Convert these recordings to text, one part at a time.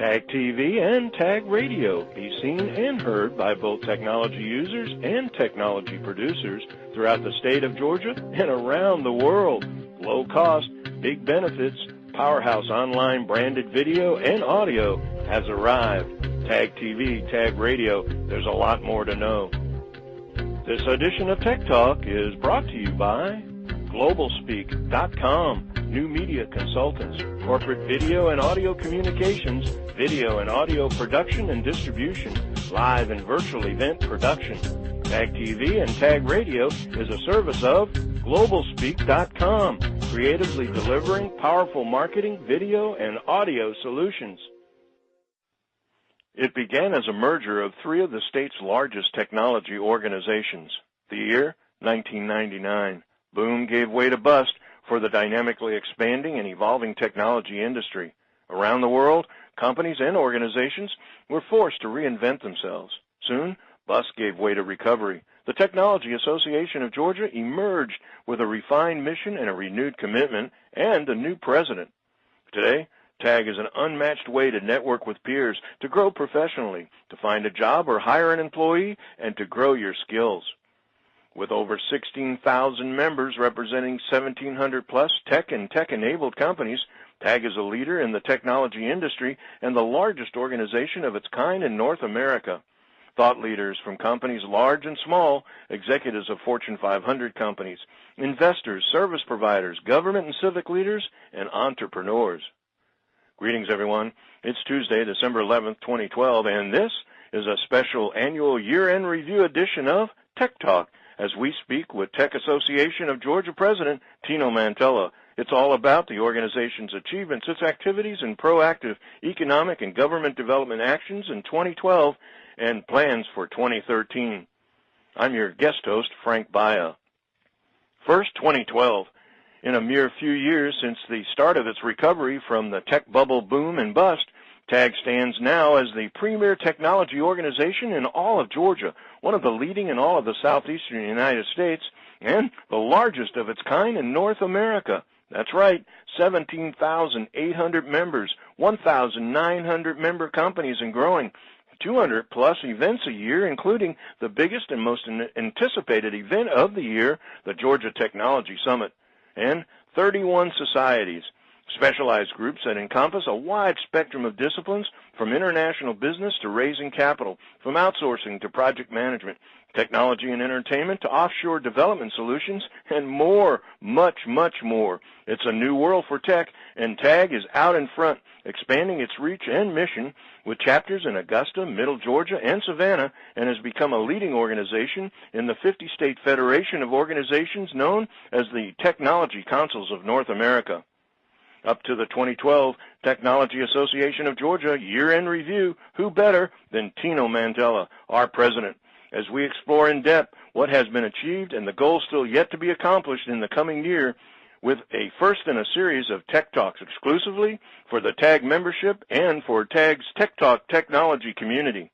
Tag TV and Tag Radio be seen and heard by both technology users and technology producers throughout the state of Georgia and around the world. Low cost, big benefits, powerhouse online branded video and audio has arrived. Tag TV, Tag Radio, there's a lot more to know. This edition of Tech Talk is brought to you by Globalspeak.com, new media consultants, corporate video and audio communications, video and audio production and distribution, live and virtual event production. Tag TV and Tag Radio is a service of Globalspeak.com, creatively delivering powerful marketing, video, and audio solutions. It began as a merger of three of the state's largest technology organizations. The year, 1999. Boom gave way to bust for the dynamically expanding and evolving technology industry. Around the world, companies and organizations were forced to reinvent themselves. Soon, bust gave way to recovery. The Technology Association of Georgia emerged with a refined mission and a renewed commitment and a new president. Today, TAG is an unmatched way to network with peers, to grow professionally, to find a job or hire an employee, and to grow your skills. With over 16,000 members representing 1,700 plus tech and tech-enabled companies, TAG is a leader in the technology industry and the largest organization of its kind in North America. Thought leaders from companies large and small, executives of Fortune 500 companies, investors, service providers, government and civic leaders, and entrepreneurs. Greetings, everyone. It's Tuesday, December 11th, 2012, and this is a special annual year-end review edition of Tech Talk, as we speak with Tech Association of Georgia President Tino Mantella. It's all about the organization's achievements, its activities, and proactive economic and government development actions in 2012 and plans for 2013. I'm your guest host, Frank Baia. First, 2012. In a mere few years since the start of its recovery from the tech bubble boom and bust, TAG stands now as the premier technology organization in all of Georgia, one of the leading in all of the southeastern United States, and the largest of its kind in North America. That's right, 17,800 members, 1,900 member companies and growing, 200-plus events a year, including the biggest and most anticipated event of the year, the Georgia Technology Summit, and 31 societies, specialized groups that encompass a wide spectrum of disciplines, from international business to raising capital, from outsourcing to project management, technology and entertainment to offshore development solutions, and more, much, much more. It's a new world for tech, and TAG is out in front, expanding its reach and mission with chapters in Augusta, Middle Georgia, and Savannah, and has become a leading organization in the 50-state federation of organizations known as the Technology Councils of North America. Up to the 2012 Technology Association of Georgia year-end review, who better than Tino Mantella, our president, as we explore in depth what has been achieved and the goals still yet to be accomplished in the coming year, with a first in a series of Tech Talks exclusively for the TAG membership and for TAG's Tech Talk technology community.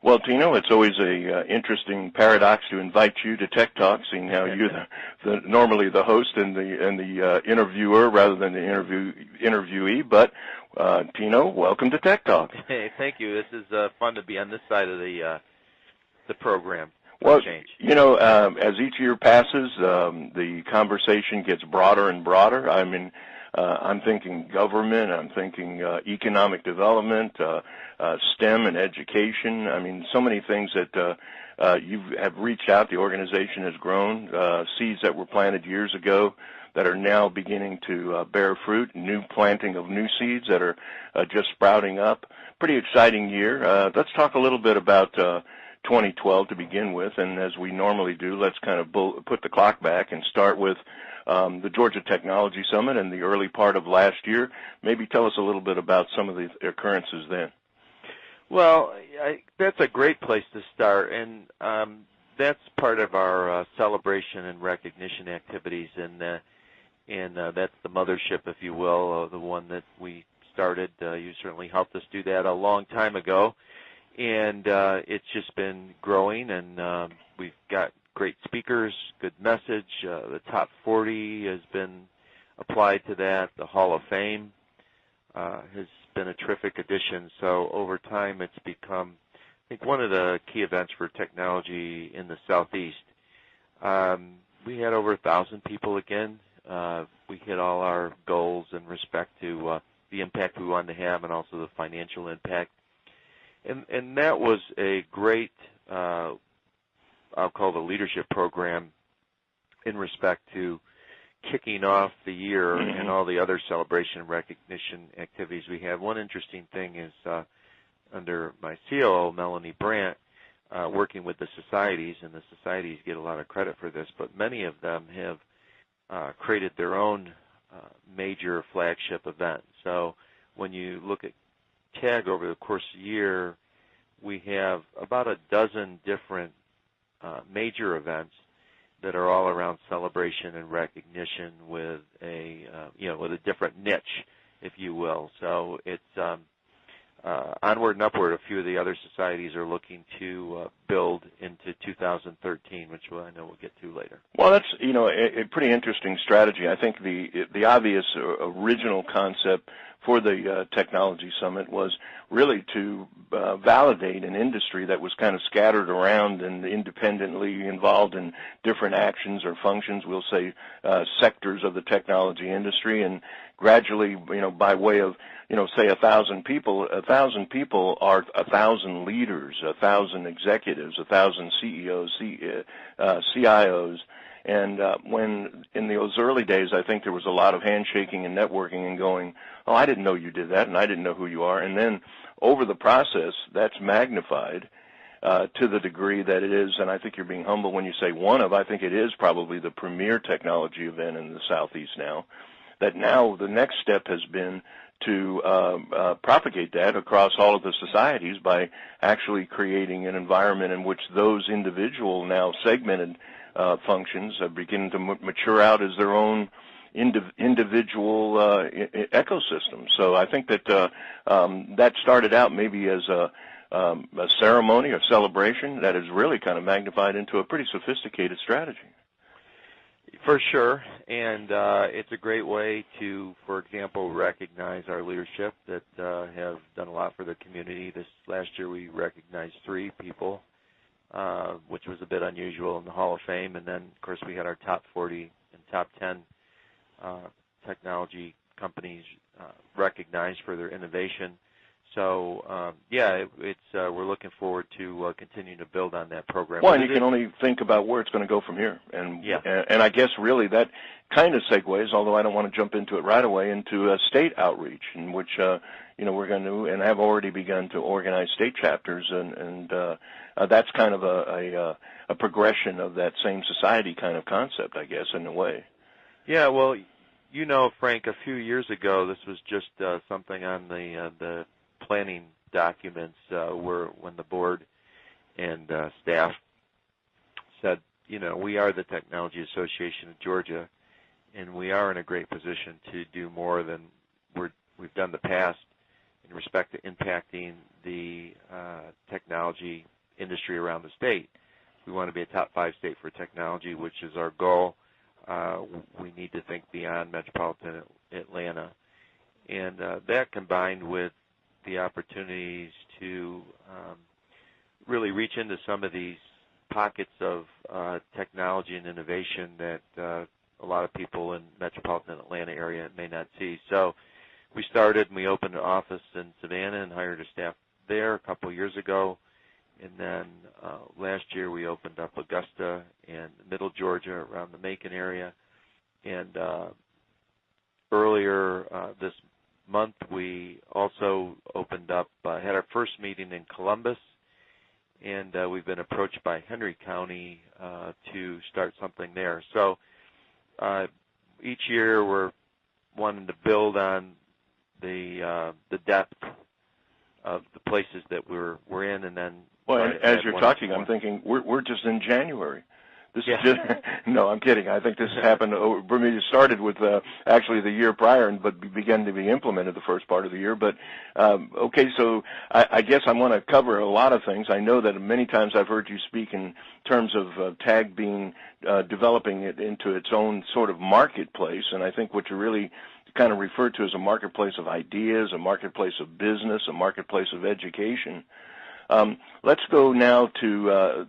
Well, Tino, it's always a interesting paradox to invite you to Tech Talk, seeing how you're normally the host and the interviewer rather than the interviewee. But Tino, welcome to Tech Talk. Hey, thank you. This is fun to be on this side of the program. Well, you know, as each year passes, the conversation gets broader and broader. I mean, I'm thinking government, I'm thinking economic development, STEM and education. I mean, so many things that you have reached out. The organization has grown. Seeds that were planted years ago that are now beginning to bear fruit, new planting of new seeds that are just sprouting up. Pretty exciting year. Let's talk a little bit about 2012 to begin with, and as we normally do, let's kind of put the clock back and start with the Georgia Technology Summit in the early part of last year. Maybe tell us a little bit about some of the occurrences then. Well, that's a great place to start, and that's part of our celebration and recognition activities, and that's the mothership, if you will, the one that we started. You certainly helped us do that a long time ago, and it's just been growing, and we've got great speakers, good message. The top 40 has been applied to that. The Hall of Fame has been a terrific addition. So over time, it's become, I think, one of the key events for technology in the Southeast. We had over 1,000 people again. We hit all our goals in respect to the impact we wanted to have and also the financial impact. And that was a great, I'll call the leadership program in respect to kicking off the year and all the other celebration and recognition activities we had. One interesting thing is under my COO, Melanie Brandt, working with the societies, and the societies get a lot of credit for this, but many of them have created their own major flagship event. So when you look at TAG over the course of the year, we have about a dozen different major events that are all around celebration and recognition with a with a different niche, if you will. So it's onward and upward. A few of the other societies are looking to build into 2013, which I know we'll get to later. Well, that's a pretty interesting strategy. I think the obvious original concept for the Technology Summit was really to validate an industry that was kind of scattered around and independently involved in different actions or functions, we'll say sectors of the technology industry, and gradually, by way of, say 1,000 people, 1,000 people are 1,000 leaders, 1,000 executives, 1,000 CEOs, CIOs. And when in those early days, I think there was a lot of handshaking and networking and going, oh, I didn't know you did that, and I didn't know who you are. And then over the process, that's magnified to the degree that it is, and I think you're being humble when you say I think it is probably the premier technology event in the Southeast now, that now the next step has been to propagate that across all of the societies by actually creating an environment in which those individual now segmented functions are beginning to mature out as their own individual ecosystem. So I think that that started out maybe as a ceremony or celebration that is really kind of magnified into a pretty sophisticated strategy. For sure, and it's a great way to, for example, recognize our leadership that have done a lot for the community. This last year we recognized 3 people, which was a bit unusual in the Hall of Fame, and then, of course, we had our top 40 and top 10 technology companies recognized for their innovation. So, we're looking forward to continuing to build on that program. Well, and you can only think about where it's going to go from here. And I guess really that kind of segues, although I don't want to jump into it right away, into state outreach, in which we're going to and have already begun to organize state chapters, and that's kind of a progression of that same society kind of concept, I guess, in a way. Yeah, well, Frank, a few years ago, this was just something on the planning documents when the board and staff said, we are the Technology Association of Georgia, and we are in a great position to do more than we've done in the past in respect to impacting the technology industry around the state. We want to be a top 5 state for technology, which is our goal. We need to think beyond metropolitan Atlanta. And that combined with the opportunities to really reach into some of these pockets of technology and innovation that a lot of people in metropolitan Atlanta area may not see. So we started and we opened an office in Savannah and hired a staff there a couple of years ago. And then last year we opened up Augusta and Middle Georgia around the Macon area. And earlier this month we also opened up, had our first meeting in Columbus, and we've been approached by Henry County to start something there. So each year we're wanting to build on the depth of the places that we're in, and then. Well, as you're talking, I'm thinking we're just in January. This is just, no, I'm kidding. I think this happened, for me, it started with actually the year prior, but began to be implemented the first part of the year. But, okay, so I guess I want to cover a lot of things. I know that many times I've heard you speak in terms of TAG being, developing it into its own sort of marketplace, and I think what you really kind of referred to as a marketplace of ideas, a marketplace of business, a marketplace of education. Let's go now to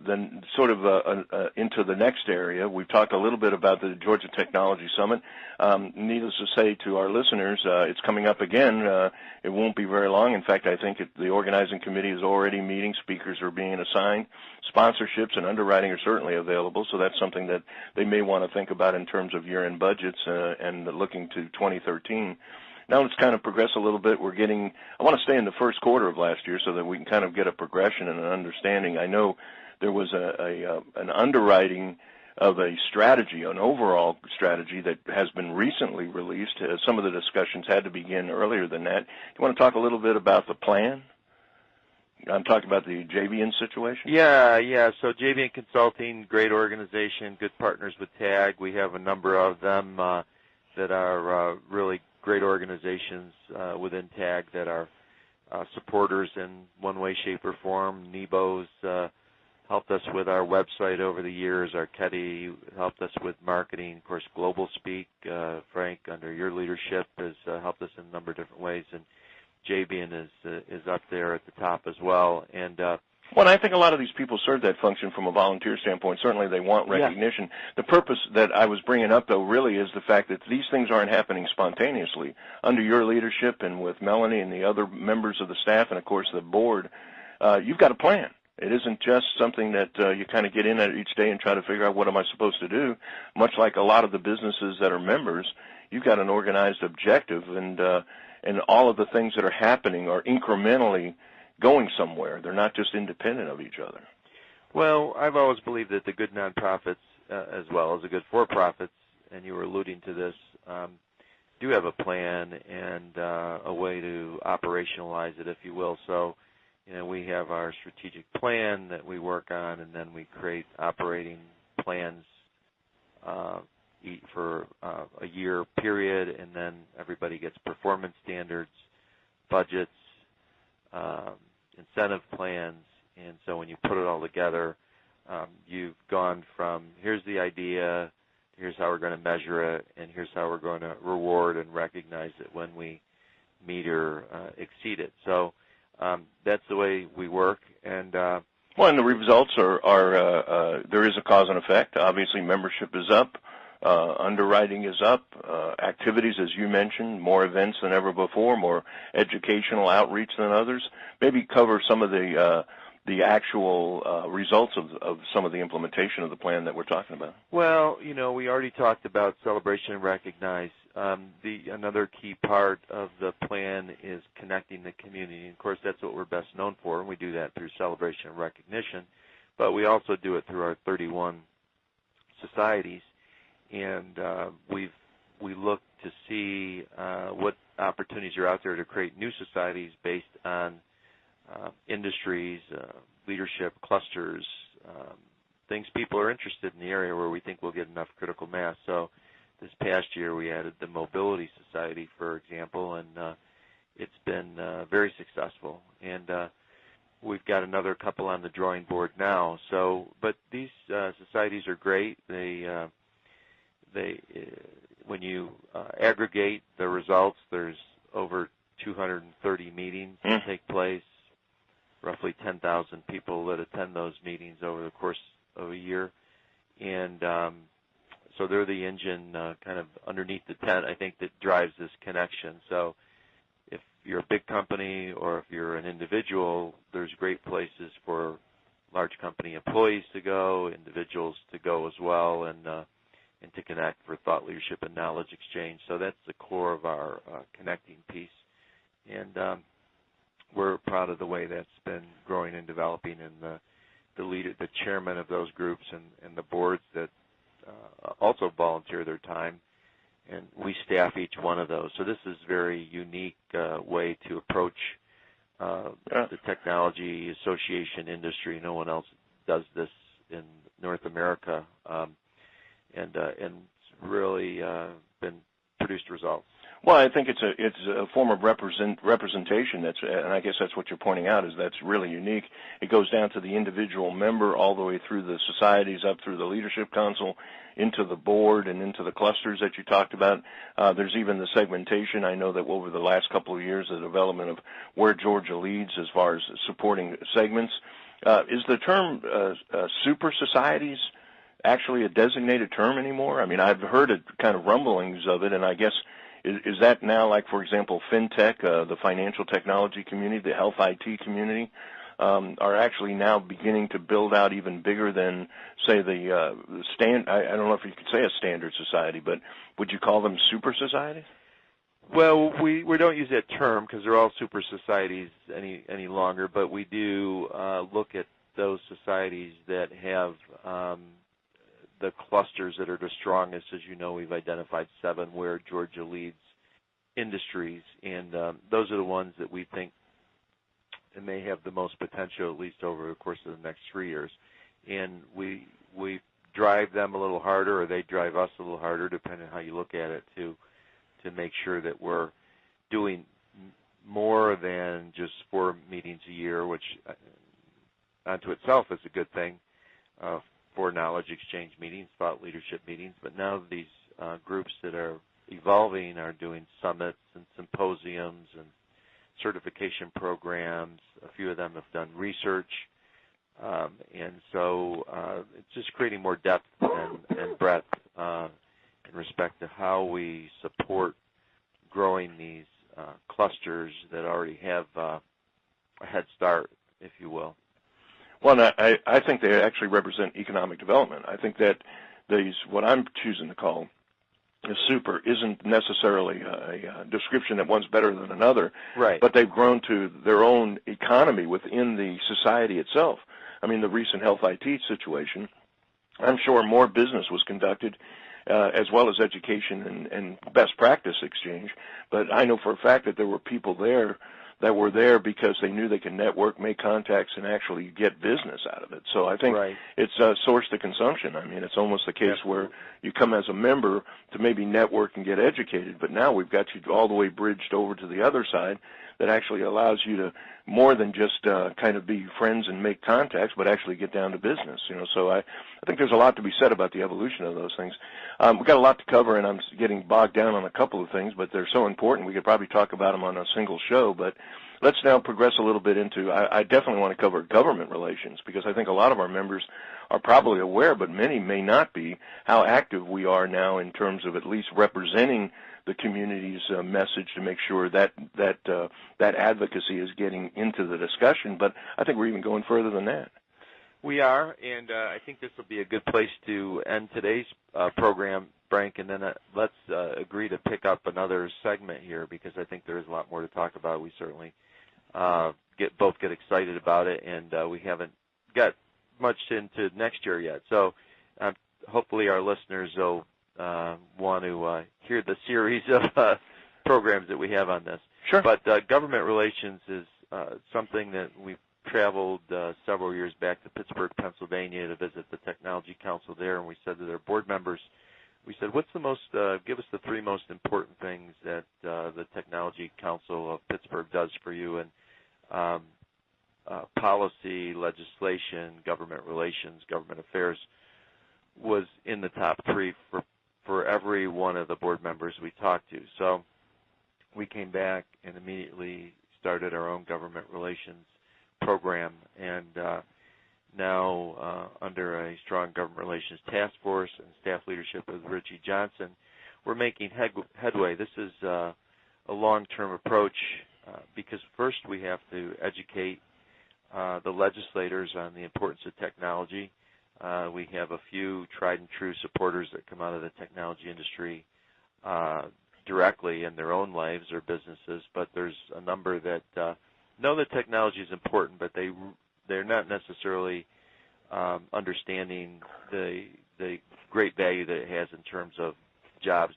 the sort of into the next area. We've talked a little bit about the Georgia Technology Summit. Needless to say to our listeners, it's coming up again. It won't be very long. In fact, I think the organizing committee is already meeting. Speakers are being assigned. Sponsorships and underwriting are certainly available, so that's something that they may want to think about in terms of year-end budgets and looking to 2013. Now let's kind of progress a little bit. I want to stay in the first quarter of last year so that we can kind of get a progression and an understanding. I know there was an underwriting of a strategy, an overall strategy that has been recently released. Some of the discussions had to begin earlier than that. Do you want to talk a little bit about the plan? I'm talking about the JVN situation. Yeah. So JVN Consulting, great organization, good partners with TAG. We have a number of them that are really great organizations within TAG that are supporters in one way, shape, or form. Nebo's helped us with our website over the years. Arquetti helped us with marketing. Of course, Globalspeak, Frank, under your leadership, has helped us in a number of different ways. And JVN is up there at the top as well. And well, I think a lot of these people serve that function from a volunteer standpoint. Certainly they want recognition. Yeah. The purpose that I was bringing up, though, really is the fact that these things aren't happening spontaneously. Under your leadership and with Melanie and the other members of the staff and, of course, the board, you've got a plan. It isn't just something that you kind of get in at each day and try to figure out what am I supposed to do. Much like a lot of the businesses that are members, you've got an organized objective, and all of the things that are happening are incrementally going somewhere. They're not just independent of each other. Well, I've always believed that the good nonprofits, as well as the good for-profits, and you were alluding to this, do have a plan and a way to operationalize it, if you will. So, we have our strategic plan that we work on, and then we create operating plans for a year period, and then everybody gets performance standards, budgets, incentive plans, and so when you put it all together, you've gone from here's the idea, here's how we're going to measure it, and here's how we're going to reward and recognize it when we meet or exceed it. So that's the way we work. And well, and the results are there is a cause and effect. Obviously, membership is up. Underwriting is up. Activities, as you mentioned, more events than ever before, more educational outreach than others. Maybe cover some of the actual results of some of the implementation of the plan that we're talking about. Well, we already talked about Celebration and Recognize. Another key part of the plan is connecting the community. And of course, that's what we're best known for, and we do that through Celebration and Recognition. But we also do it through our 31 societies. And we look to see what opportunities are out there to create new societies based on industries, leadership, clusters, things people are interested in the area where we think we'll get enough critical mass. So this past year we added the Mobility Society, for example, and it's been very successful. And we've got another couple on the drawing board now. So, but these societies are great. When you aggregate the results, there's over 230 meetings that take place, roughly 10,000 people that attend those meetings over the course of a year. And so they're the engine kind of underneath the tent, I think, that drives this connection. So if you're a big company or if you're an individual, there's great places for large company employees to go, individuals to go as well, and to connect for thought leadership and knowledge exchange. So that's the core of our connecting piece. And we're proud of the way that's been growing and developing, and the chairman of those groups and the boards that also volunteer their time, and we staff each one of those. So this is a very unique way to approach the technology association industry. No one else does this North America, and really been produced results. Well, I think it's a form of representation and I guess that's what you're pointing out, is that's really unique. It goes down to the individual member all the way through the societies, up through the leadership council, into the board, and into the clusters that you talked about. There's even the segmentation. I know that over the last couple of years, the development of where Georgia leads as far as supporting segments. Is the term super societies actually a designated term anymore? I mean, I've heard it kind of rumblings of it, and I guess is that now, like, for example, FinTech, the financial technology community, the health IT community, are actually now beginning to build out even bigger than, say, the I don't know if you could say a standard society, but would you call them super societies? Well, we don't use that term because they're all super societies any longer, but we do look at those societies that have the clusters that are the strongest. As you know, we've identified 7 where Georgia leads industries, and those are the ones that we think may have the most potential, at least over the course of the next 3 years. And we drive them a little harder, or they drive us a little harder, depending on how you look at it, to make sure that we're doing more than just 4 meetings a year, which unto itself is a good thing, 4 knowledge exchange meetings, thought leadership meetings. But now these groups that are evolving are doing summits and symposiums and certification programs. A few of them have done research. And so it's just creating more depth and breadth in respect to how we support growing these clusters that already have a head start, if you will. Well, I think they actually represent economic development. I think that what I'm choosing to call a super isn't necessarily a description that one's better than another, right? But they've grown to their own economy within the society itself. I mean, the recent health IT situation, I'm sure more business was conducted, as well as education and best practice exchange. But I know for a fact that there were people there that were there because they knew they could network, make contacts, and actually get business out of it. So I think it's source to consumption. I mean, it's almost the case where you come as a member to maybe network and get educated, but now we've got you all the way bridged over to the other side that actually allows you to more than just kind of be friends and make contacts, but actually get down to business. So I think there's a lot to be said about the evolution of those things. We've got a lot to cover, and I'm getting bogged down on a couple of things, but they're so important we could probably talk about them on a single show. But let's now progress a little bit into, I definitely want to cover government relations, because I think a lot of our members are probably aware, but many may not be, how active we are now in terms of at least representing the community's message to make sure that advocacy is getting into the discussion. But I think we're even going further than that. We are, and I think this will be a good place to end today's program, Frank, and then let's agree to pick up another segment here, because I think there is a lot more to talk about. We certainly both get excited about it, and we haven't got much into next year yet. So hopefully our listeners will want to hear the series of programs that we have on this. Sure. But government relations is something that we've traveled several years back to Pittsburgh, Pennsylvania, to visit the Technology Council there, and we said to their board members, we said, what's the most, give us the 3 most important things that the Technology Council of Pittsburgh does for you, and policy, legislation, government relations, government affairs was in the top 3 for every one of the board members we talked to. So we came back and immediately started our own government relations program, and now under a strong government relations task force and staff leadership of Richie Johnson, we're making headway. This is a long-term approach because first we have to educate the legislators on the importance of technology. We have a few tried and true supporters that come out of the technology industry directly in their own lives or businesses, but there's a number that know that technology is important, but they're not necessarily understanding the great value that it has in terms of jobs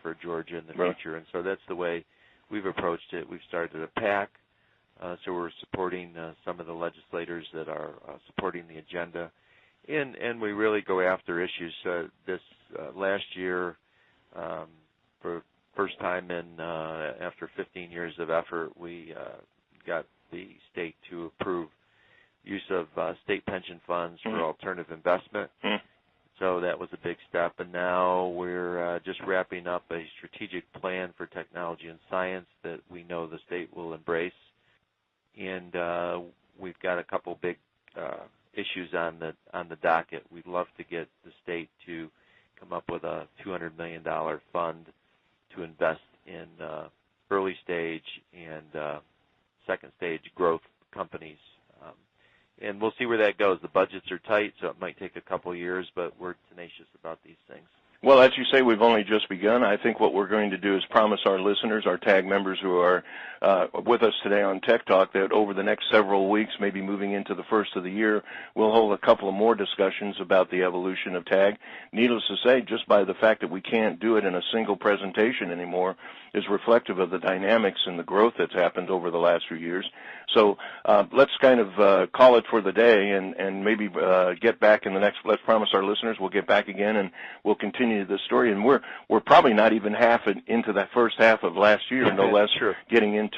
for Georgia in the future. And so that's the way we've approached it. We've started a PAC, so we're supporting some of the legislators that are supporting the agenda. And we really go after issues. This last year, for first time in after 15 years of effort, we got the state to approve use of state pension funds for alternative investment. So that was a big step. And now we're just wrapping up a strategic plan for technology and science that we know the state will embrace. And we've got a couple big issues on the docket. We'd love to get the state to come up with a $200 million fund to invest in early stage and second stage growth companies. And we'll see where that goes. The budgets are tight, so it might take a couple of years, but we're tenacious about these things. Well, as you say, we've only just begun. I think what we're going to do is promise our listeners, our TAG members who are with us today on Tech Talk, that over the next several weeks, maybe moving into the first of the year, we'll hold a couple of more discussions about the evolution of TAG. Needless to say, just by the fact that we can't do it in a single presentation anymore is reflective of the dynamics and the growth that's happened over the last few years. So let's kind of call it for the day and maybe get back in the next, let's promise our listeners we'll get back again and we'll continue this story. And we're probably not even half into that first half of last year, no less getting into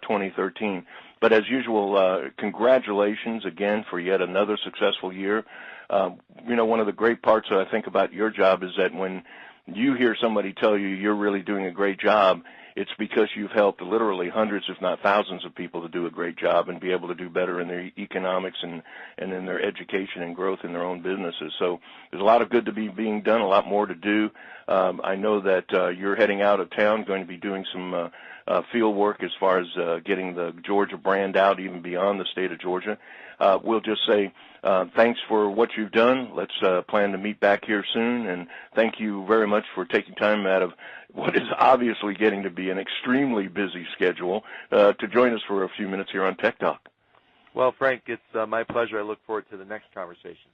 2013. But as usual, congratulations again for yet another successful year. One of the great parts that I think about your job is that when you hear somebody tell you you're really doing a great job, it's because you've helped literally hundreds, if not thousands, of people to do a great job and be able to do better in their economics and in their education and growth in their own businesses. So there's a lot of good to be being done, a lot more to do. I know that you're heading out of town, going to be doing some field work as far as getting the Georgia brand out even beyond the state of Georgia. We'll just say thanks for what you've done. Let's plan to meet back here soon, and thank you very much for taking time out of what is obviously getting to be an extremely busy schedule to join us for a few minutes here on Tech Talk. Well, Frank, it's my pleasure. I look forward to the next conversation.